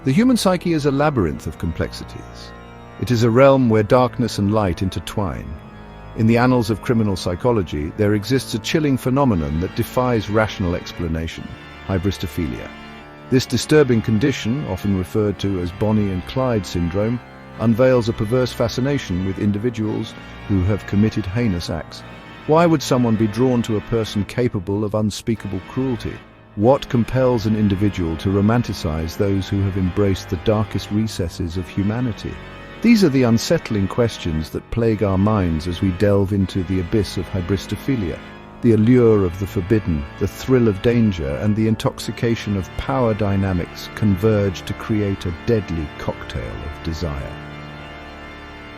The human psyche is a labyrinth of complexities. It is a realm where darkness and light intertwine. In the annals of criminal psychology, there exists a chilling phenomenon that defies rational explanation: hybristophilia. This disturbing condition, often referred to as Bonnie and Clyde syndrome, unveils a perverse fascination with individuals who have committed heinous acts. Why would someone be drawn to a person capable of unspeakable cruelty? What compels an individual to romanticize those who have embraced the darkest recesses of humanity? These are the unsettling questions that plague our minds as we delve into the abyss of hybristophilia. The allure of the forbidden, the thrill of danger, and the intoxication of power dynamics converge to create a deadly cocktail of desire.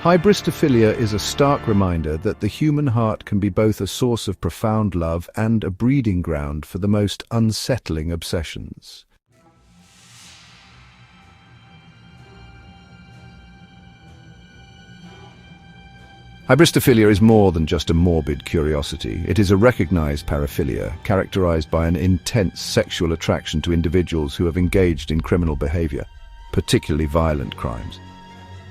Hybristophilia is a stark reminder that the human heart can be both a source of profound love and a breeding ground for the most unsettling obsessions. Hybristophilia is more than just a morbid curiosity. It is a recognized paraphilia, characterized by an intense sexual attraction to individuals who have engaged in criminal behavior, particularly violent crimes.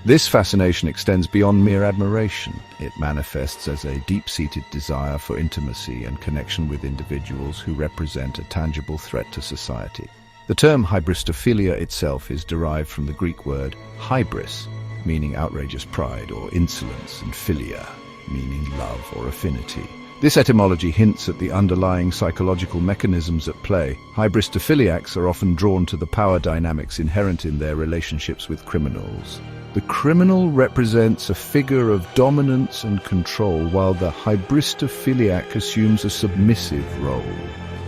This fascination extends beyond mere admiration. It manifests as a deep-seated desire for intimacy and connection with individuals who represent a tangible threat to society. The term hybristophilia itself is derived from the Greek word hybris, meaning outrageous pride or insolence, and philia, meaning love or affinity. This etymology hints at the underlying psychological mechanisms at play. Hybristophiliacs are often drawn to the power dynamics inherent in their relationships with criminals. The criminal represents a figure of dominance and control, while the hybristophiliac assumes a submissive role.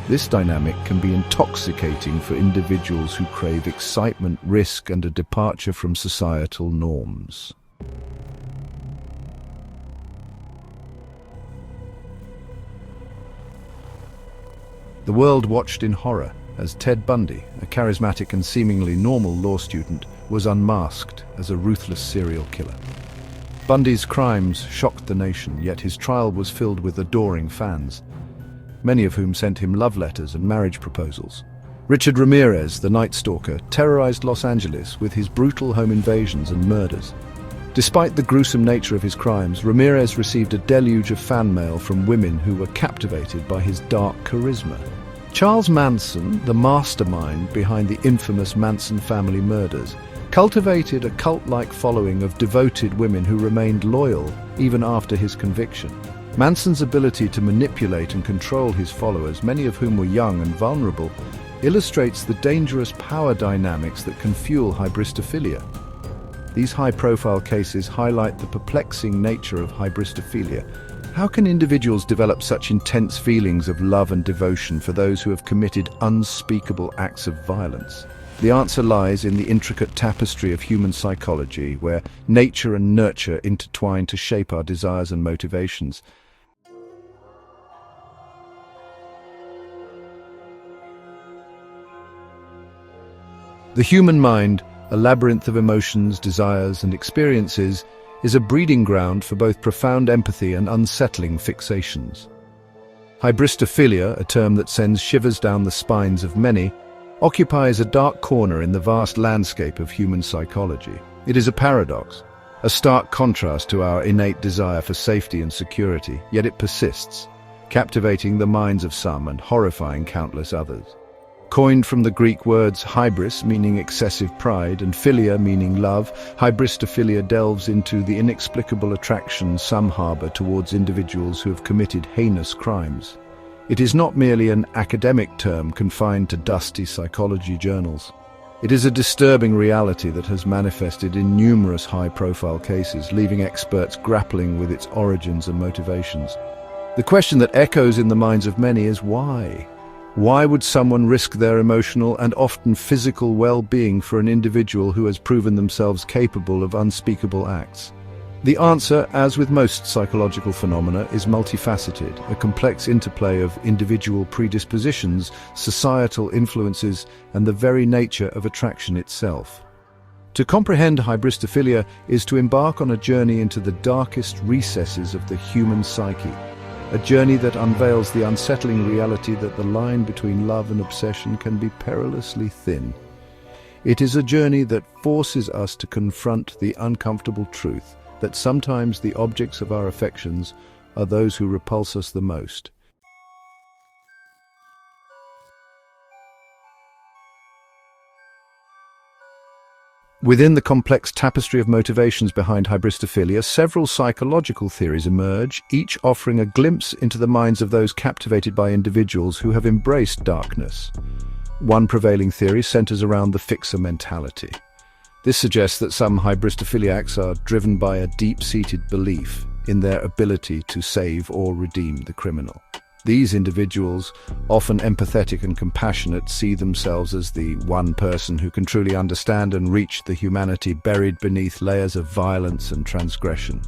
This dynamic can be intoxicating for individuals who crave excitement, risk, and a departure from societal norms. The world watched in horror as Ted Bundy, a charismatic and seemingly normal law student, was unmasked as a ruthless serial killer. Bundy's crimes shocked the nation, yet his trial was filled with adoring fans, many of whom sent him love letters and marriage proposals. Richard Ramirez, the Night Stalker, terrorized Los Angeles with his brutal home invasions and murders. Despite the gruesome nature of his crimes, Ramirez received a deluge of fan mail from women who were captivated by his dark charisma. Charles Manson, the mastermind behind the infamous Manson family murders, cultivated a cult-like following of devoted women who remained loyal even after his conviction. Manson's ability to manipulate and control his followers, many of whom were young and vulnerable, illustrates the dangerous power dynamics that can fuel hybristophilia. These high-profile cases highlight the perplexing nature of hybristophilia. How can individuals develop such intense feelings of love and devotion for those who have committed unspeakable acts of violence? The answer lies in the intricate tapestry of human psychology, where nature and nurture intertwine to shape our desires and motivations. The human mind, a labyrinth of emotions, desires, and experiences, is a breeding ground for both profound empathy and unsettling fixations. Hybristophilia, a term that sends shivers down the spines of many, occupies a dark corner in the vast landscape of human psychology. It is a paradox, a stark contrast to our innate desire for safety and security, yet it persists, captivating the minds of some and horrifying countless others. Coined from the Greek words hybris, meaning excessive pride, and philia, meaning love, hybristophilia delves into the inexplicable attraction some harbor towards individuals who have committed heinous crimes. It is not merely an academic term confined to dusty psychology journals. It is a disturbing reality that has manifested in numerous high-profile cases, leaving experts grappling with its origins and motivations. The question that echoes in the minds of many is why? Why would someone risk their emotional and often physical well-being for an individual who has proven themselves capable of unspeakable acts? The answer, as with most psychological phenomena, is multifaceted, a complex interplay of individual predispositions, societal influences, and the very nature of attraction itself. To comprehend hybristophilia is to embark on a journey into the darkest recesses of the human psyche, a journey that unveils the unsettling reality that the line between love and obsession can be perilously thin. It is a journey that forces us to confront the uncomfortable truth that sometimes the objects of our affections are those who repulse us the most. Within the complex tapestry of motivations behind hybristophilia, several psychological theories emerge, each offering a glimpse into the minds of those captivated by individuals who have embraced darkness. One prevailing theory centers around the fixer mentality. This suggests that some hybristophiliacs are driven by a deep-seated belief in their ability to save or redeem the criminal. These individuals, often empathetic and compassionate, see themselves as the one person who can truly understand and reach the humanity buried beneath layers of violence and transgression.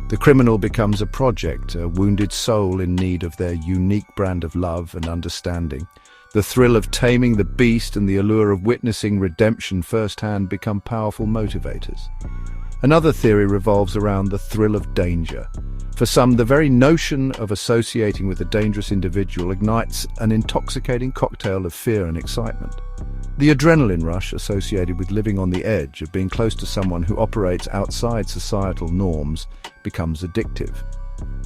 The criminal becomes a project, a wounded soul in need of their unique brand of love and understanding. The thrill of taming the beast and the allure of witnessing redemption firsthand become powerful motivators. Another theory revolves around the thrill of danger. For some, the very notion of associating with a dangerous individual ignites an intoxicating cocktail of fear and excitement. The adrenaline rush associated with living on the edge of being close to someone who operates outside societal norms becomes addictive.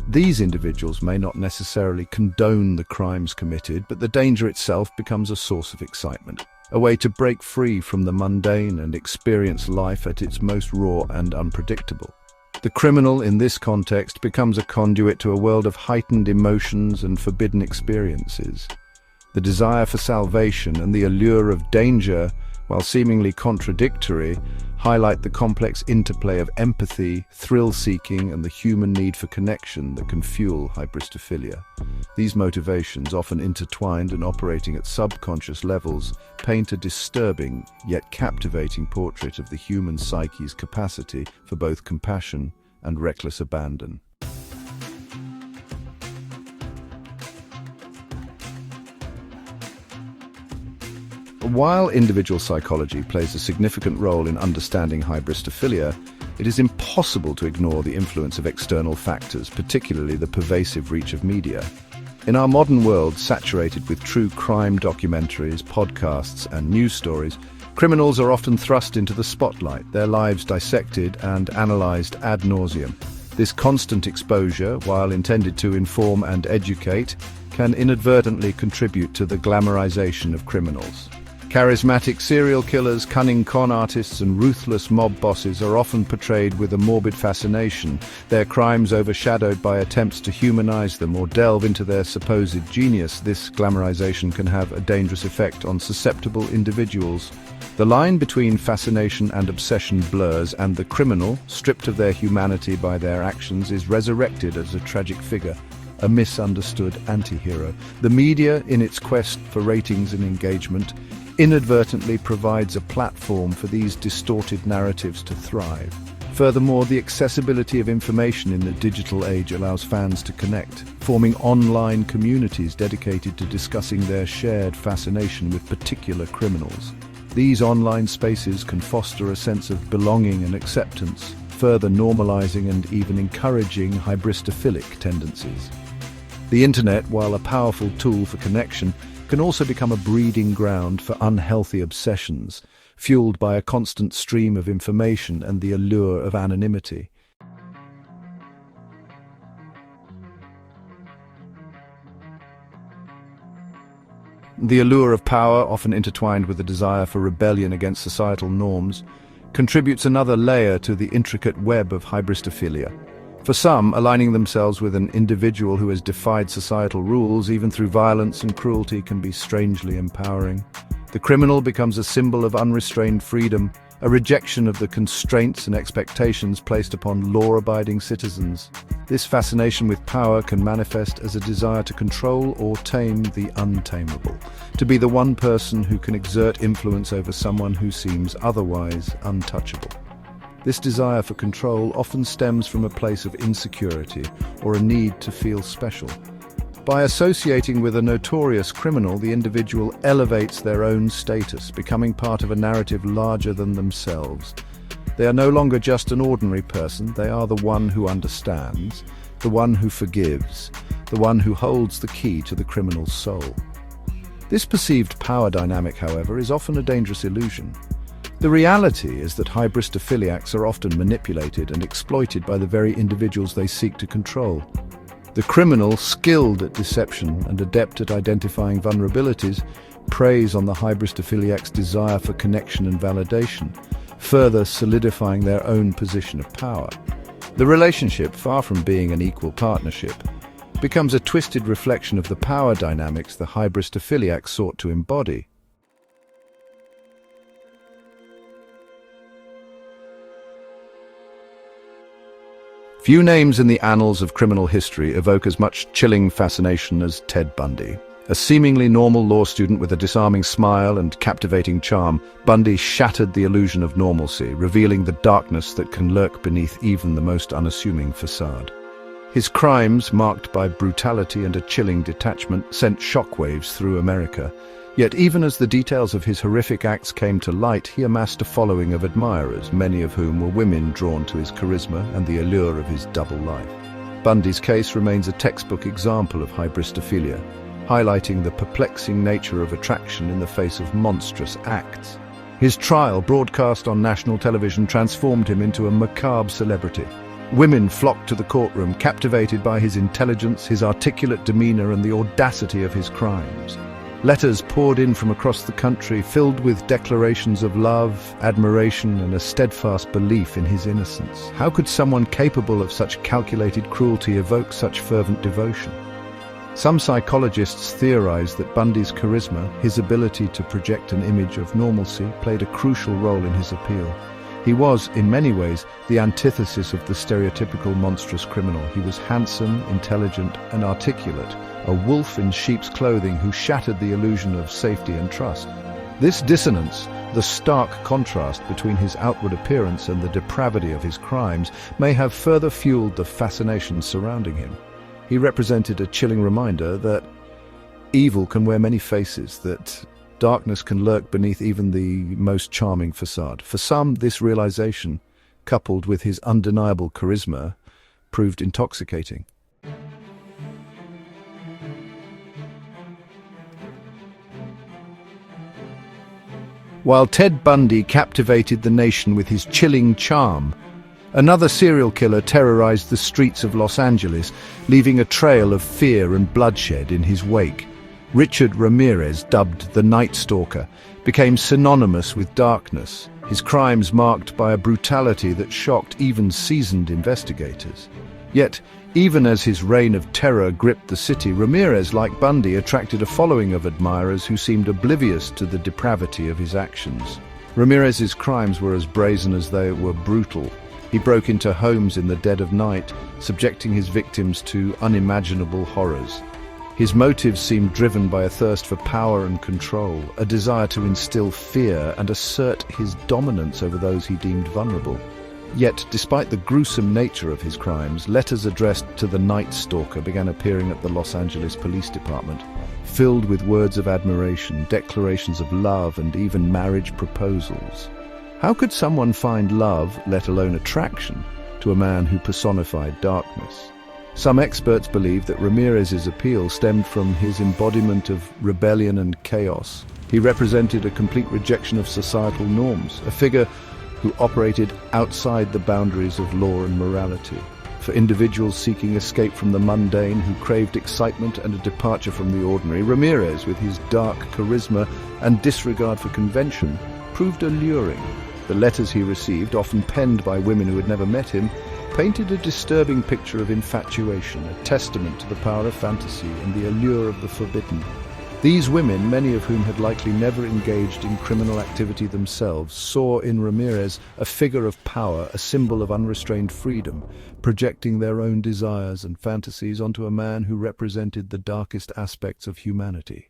These individuals may not necessarily condone the crimes committed, but the danger itself becomes a source of excitement, a way to break free from the mundane and experience life at its most raw and unpredictable. The criminal, in this context, becomes a conduit to a world of heightened emotions and forbidden experiences. The desire for salvation and the allure of danger, while seemingly contradictory, highlight the complex interplay of empathy, thrill-seeking, and the human need for connection that can fuel hybristophilia. These motivations, often intertwined and operating at subconscious levels, paint a disturbing yet captivating portrait of the human psyche's capacity for both compassion and reckless abandon. While individual psychology plays a significant role in understanding hybristophilia, it is impossible to ignore the influence of external factors, particularly the pervasive reach of media. In our modern world, saturated with true crime documentaries, podcasts, and news stories, criminals are often thrust into the spotlight, their lives dissected and analyzed ad nauseum. This constant exposure, while intended to inform and educate, can inadvertently contribute to the glamorization of criminals. Charismatic serial killers, cunning con artists, and ruthless mob bosses are often portrayed with a morbid fascination, their crimes overshadowed by attempts to humanize them or delve into their supposed genius. This glamorization can have a dangerous effect on susceptible individuals. The line between fascination and obsession blurs, and the criminal, stripped of their humanity by their actions, is resurrected as a tragic figure, a misunderstood anti-hero. The media, in its quest for ratings and engagement, inadvertently provides a platform for these distorted narratives to thrive. Furthermore, the accessibility of information in the digital age allows fans to connect, forming online communities dedicated to discussing their shared fascination with particular criminals. These online spaces can foster a sense of belonging and acceptance, further normalizing and even encouraging hybristophilic tendencies. The internet, while a powerful tool for connection, can also become a breeding ground for unhealthy obsessions, fueled by a constant stream of information and the allure of anonymity. The allure of power, often intertwined with the desire for rebellion against societal norms, contributes another layer to the intricate web of hybristophilia. For some, aligning themselves with an individual who has defied societal rules, even through violence and cruelty, can be strangely empowering. The criminal becomes a symbol of unrestrained freedom, a rejection of the constraints and expectations placed upon law-abiding citizens. This fascination with power can manifest as a desire to control or tame the untamable, to be the one person who can exert influence over someone who seems otherwise untouchable. This desire for control often stems from a place of insecurity or a need to feel special. By associating with a notorious criminal, the individual elevates their own status, becoming part of a narrative larger than themselves. They are no longer just an ordinary person, they are the one who understands, the one who forgives, the one who holds the key to the criminal's soul. This perceived power dynamic, however, is often a dangerous illusion. The reality is that hybristophiliacs are often manipulated and exploited by the very individuals they seek to control. The criminal, skilled at deception and adept at identifying vulnerabilities, preys on the hybristophiliac's desire for connection and validation, further solidifying their own position of power. The relationship, far from being an equal partnership, becomes a twisted reflection of the power dynamics the hybristophiliac sought to embody. Few names in the annals of criminal history evoke as much chilling fascination as Ted Bundy. A seemingly normal law student with a disarming smile and captivating charm, Bundy shattered the illusion of normalcy, revealing the darkness that can lurk beneath even the most unassuming facade. His crimes, marked by brutality and a chilling detachment, sent shockwaves through America. Yet even as the details of his horrific acts came to light, he amassed a following of admirers, many of whom were women drawn to his charisma and the allure of his double life. Bundy's case remains a textbook example of hybristophilia, highlighting the perplexing nature of attraction in the face of monstrous acts. His trial, broadcast on national television, transformed him into a macabre celebrity. Women flocked to the courtroom, captivated by his intelligence, his articulate demeanor, and the audacity of his crimes. Letters poured in from across the country, filled with declarations of love, admiration, and a steadfast belief in his innocence. How could someone capable of such calculated cruelty evoke such fervent devotion? Some psychologists theorize that Bundy's charisma, his ability to project an image of normalcy, played a crucial role in his appeal. He was, in many ways, the antithesis of the stereotypical monstrous criminal. He was handsome, intelligent, and articulate, a wolf in sheep's clothing who shattered the illusion of safety and trust. This dissonance, the stark contrast between his outward appearance and the depravity of his crimes, may have further fueled the fascination surrounding him. He represented a chilling reminder that evil can wear many faces, that darkness can lurk beneath even the most charming facade. For some, this realization, coupled with his undeniable charisma, proved intoxicating. While Ted Bundy captivated the nation with his chilling charm, another serial killer terrorized the streets of Los Angeles, leaving a trail of fear and bloodshed in his wake. Richard Ramirez, dubbed the Night Stalker, became synonymous with darkness, his crimes marked by a brutality that shocked even seasoned investigators. Yet, even as his reign of terror gripped the city, Ramirez, like Bundy, attracted a following of admirers who seemed oblivious to the depravity of his actions. Ramirez's crimes were as brazen as they were brutal. He broke into homes in the dead of night, subjecting his victims to unimaginable horrors. His motives seemed driven by a thirst for power and control, a desire to instill fear and assert his dominance over those he deemed vulnerable. Yet, despite the gruesome nature of his crimes, letters addressed to the Night Stalker began appearing at the Los Angeles Police Department, filled with words of admiration, declarations of love, and even marriage proposals. How could someone find love, let alone attraction, to a man who personified darkness? Some experts believe that Ramirez's appeal stemmed from his embodiment of rebellion and chaos. He represented a complete rejection of societal norms, a figure who operated outside the boundaries of law and morality. For individuals seeking escape from the mundane, who craved excitement and a departure from the ordinary, Ramirez, with his dark charisma and disregard for convention, proved alluring. The letters he received, often penned by women who had never met him, painted a disturbing picture of infatuation, a testament to the power of fantasy and the allure of the forbidden. These women, many of whom had likely never engaged in criminal activity themselves, saw in Ramirez a figure of power, a symbol of unrestrained freedom, projecting their own desires and fantasies onto a man who represented the darkest aspects of humanity.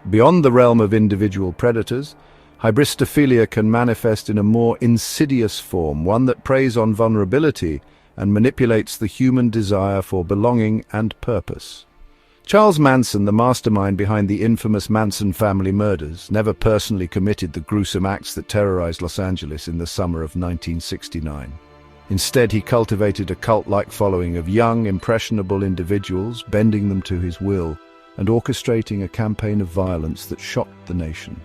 Beyond the realm of individual predators, hybristophilia can manifest in a more insidious form, one that preys on vulnerability and manipulates the human desire for belonging and purpose. Charles Manson, the mastermind behind the infamous Manson family murders, never personally committed the gruesome acts that terrorized Los Angeles in the summer of 1969. Instead, he cultivated a cult-like following of young, impressionable individuals, bending them to his will and orchestrating a campaign of violence that shocked the nation.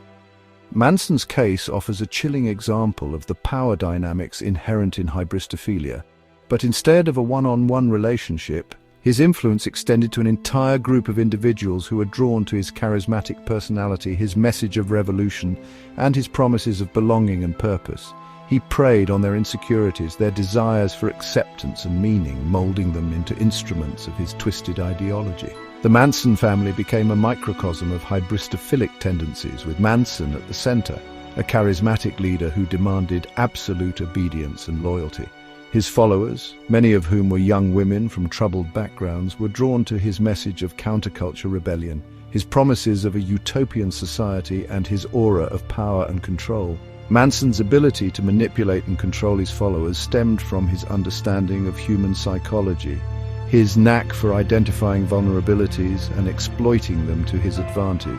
Manson's case offers a chilling example of the power dynamics inherent in hybristophilia, but instead of a one-on-one relationship, his influence extended to an entire group of individuals who were drawn to his charismatic personality, his message of revolution, and his promises of belonging and purpose. He preyed on their insecurities, their desires for acceptance and meaning, molding them into instruments of his twisted ideology. The Manson family became a microcosm of hybristophilic tendencies, with Manson at the center, a charismatic leader who demanded absolute obedience and loyalty. His followers, many of whom were young women from troubled backgrounds, were drawn to his message of counterculture rebellion, his promises of a utopian society, and his aura of power and control. Manson's ability to manipulate and control his followers stemmed from his understanding of human psychology, his knack for identifying vulnerabilities and exploiting them to his advantage.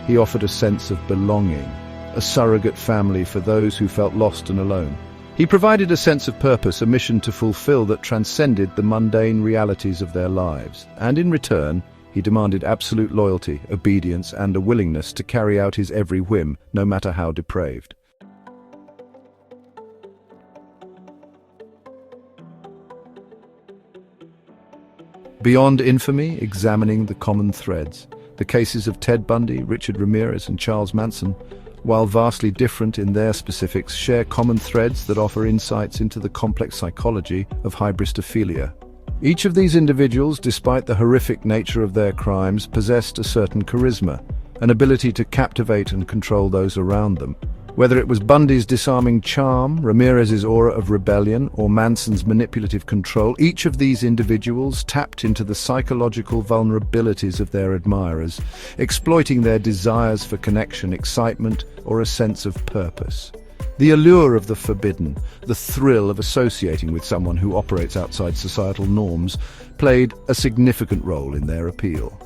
He offered a sense of belonging, a surrogate family for those who felt lost and alone. He provided a sense of purpose, a mission to fulfill that transcended the mundane realities of their lives. And in return, he demanded absolute loyalty, obedience, and a willingness to carry out his every whim, no matter how depraved. Beyond infamy, examining the common threads. The cases of Ted Bundy, Richard Ramirez, and Charles Manson, while vastly different in their specifics, share common threads that offer insights into the complex psychology of hybristophilia. Each of these individuals, despite the horrific nature of their crimes, possessed a certain charisma, an ability to captivate and control those around them. Whether it was Bundy's disarming charm, Ramirez's aura of rebellion, or Manson's manipulative control, each of these individuals tapped into the psychological vulnerabilities of their admirers, exploiting their desires for connection, excitement, or a sense of purpose. The allure of the forbidden, the thrill of associating with someone who operates outside societal norms, played a significant role in their appeal.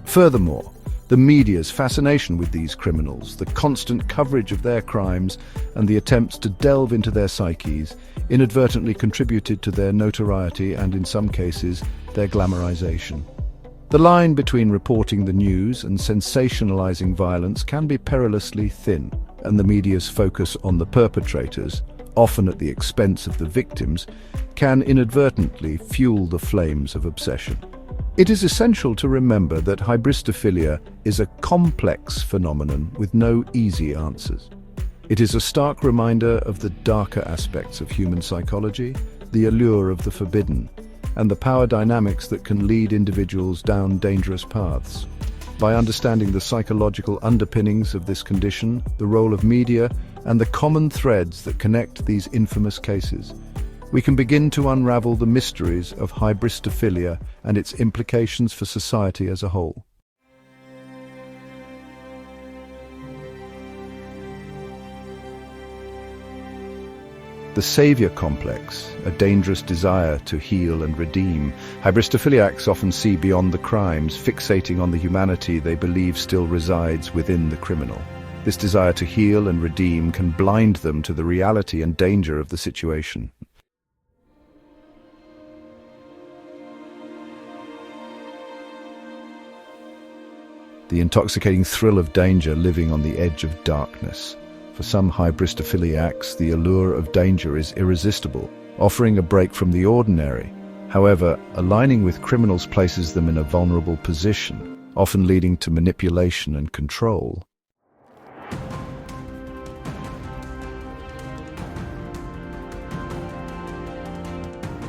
Furthermore, the media's fascination with these criminals, the constant coverage of their crimes, and the attempts to delve into their psyches inadvertently contributed to their notoriety and, in some cases, their glamorization. The line between reporting the news and sensationalizing violence can be perilously thin, and the media's focus on the perpetrators, often at the expense of the victims, can inadvertently fuel the flames of obsession. It is essential to remember that hybristophilia is a complex phenomenon with no easy answers. It is a stark reminder of the darker aspects of human psychology, the allure of the forbidden, and the power dynamics that can lead individuals down dangerous paths. By understanding the psychological underpinnings of this condition, the role of media, and the common threads that connect these infamous cases, we can begin to unravel the mysteries of hybristophilia and its implications for society as a whole. The savior complex, a dangerous desire to heal and redeem. Hybristophiliacs often see beyond the crimes, fixating on the humanity they believe still resides within the criminal. This desire to heal and redeem can blind them to the reality and danger of the situation. The intoxicating thrill of danger, living on the edge of darkness. For some hybristophiliacs, the allure of danger is irresistible, offering a break from the ordinary. However, aligning with criminals places them in a vulnerable position, often leading to manipulation and control.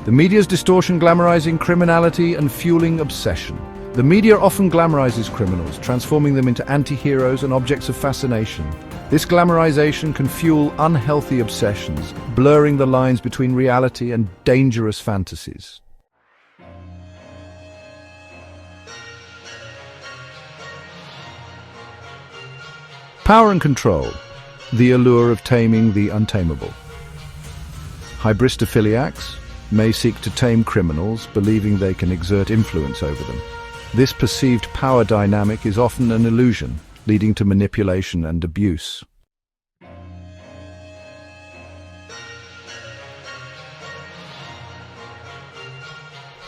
The media's distortion glamorizing criminality and fueling obsession. The media often glamorizes criminals, transforming them into anti-heroes and objects of fascination. This glamorization can fuel unhealthy obsessions, blurring the lines between reality and dangerous fantasies. Power and control, the allure of taming the untamable. Hybristophiliacs may seek to tame criminals, believing they can exert influence over them. This perceived power dynamic is often an illusion, leading to manipulation and abuse.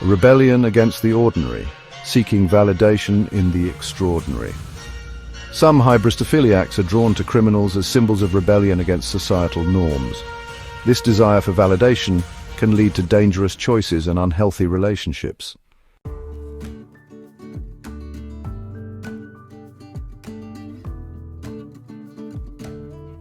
a rebellion against the ordinary, seeking validation in the extraordinary. Some hybristophiliacs are drawn to criminals as symbols of rebellion against societal norms. This desire for validation can lead to dangerous choices and unhealthy relationships.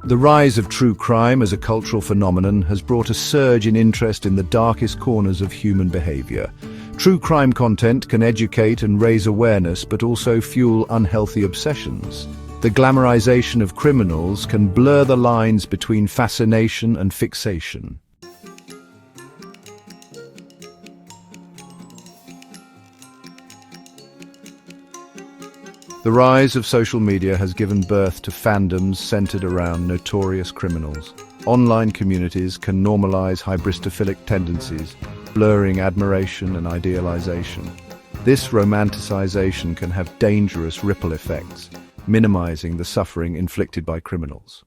The rise of true crime as a cultural phenomenon has brought a surge in interest in the darkest corners of human behavior. True crime content can educate and raise awareness, but also fuel unhealthy obsessions. The glamorization of criminals can blur the lines between fascination and fixation. The rise of social media has given birth to fandoms centered around notorious criminals. Online communities can normalize hybristophilic tendencies, blurring admiration and idealization. This romanticization can have dangerous ripple effects, minimizing the suffering inflicted by criminals.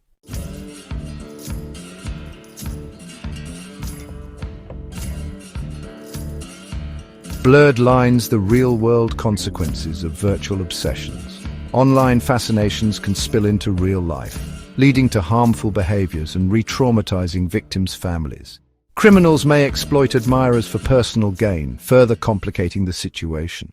Blurred lines the real-world consequences of virtual obsessions. Online fascinations can spill into real life, leading to harmful behaviors and re-traumatizing victims' families. Criminals may exploit admirers for personal gain, further complicating the situation.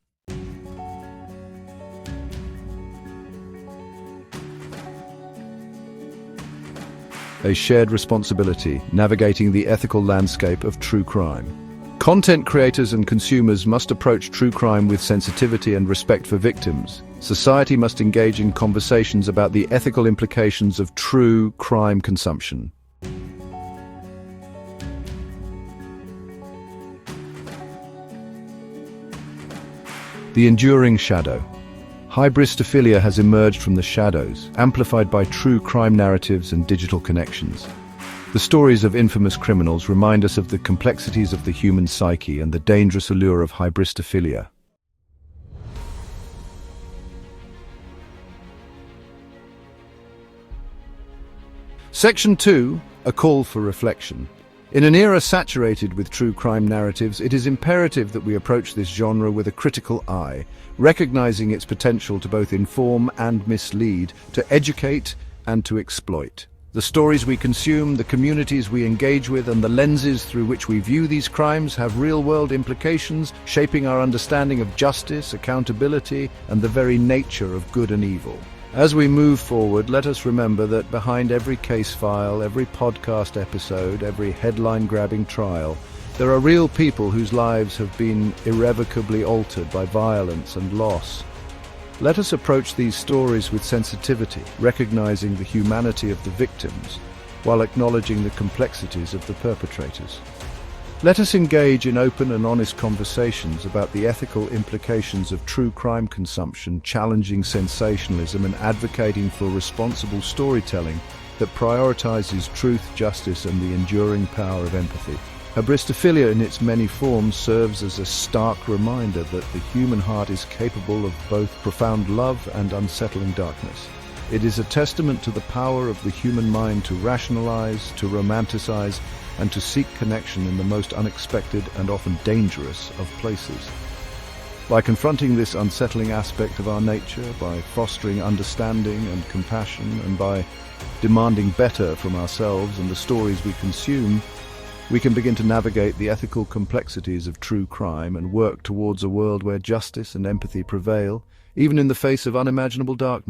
A shared responsibility, navigating the ethical landscape of true crime. Content creators and consumers must approach true crime with sensitivity and respect for victims. Society must engage in conversations about the ethical implications of true crime consumption. The enduring shadow. Hybristophilia has emerged from the shadows, amplified by true crime narratives and digital connections. The stories of infamous criminals remind us of the complexities of the human psyche and the dangerous allure of hybristophilia. Section 2, a call for reflection. In an era saturated with true crime narratives, it is imperative that we approach this genre with a critical eye, recognizing its potential to both inform and mislead, to educate and to exploit. The stories we consume, the communities we engage with, and the lenses through which we view these crimes have real-world implications, shaping our understanding of justice, accountability, and the very nature of good and evil. As we move forward, let us remember that behind every case file, every podcast episode, every headline-grabbing trial, there are real people whose lives have been irrevocably altered by violence and loss. Let us approach these stories with sensitivity, recognizing the humanity of the victims, while acknowledging the complexities of the perpetrators. Let us engage in open and honest conversations about the ethical implications of true crime consumption, challenging sensationalism and advocating for responsible storytelling that prioritizes truth, justice, and the enduring power of empathy. Hybristophilia in its many forms serves as a stark reminder that the human heart is capable of both profound love and unsettling darkness. It is a testament to the power of the human mind to rationalize, to romanticize, and to seek connection in the most unexpected and often dangerous of places. By confronting this unsettling aspect of our nature, by fostering understanding and compassion, and by demanding better from ourselves and the stories we consume, we can begin to navigate the ethical complexities of true crime and work towards a world where justice and empathy prevail, even in the face of unimaginable darkness.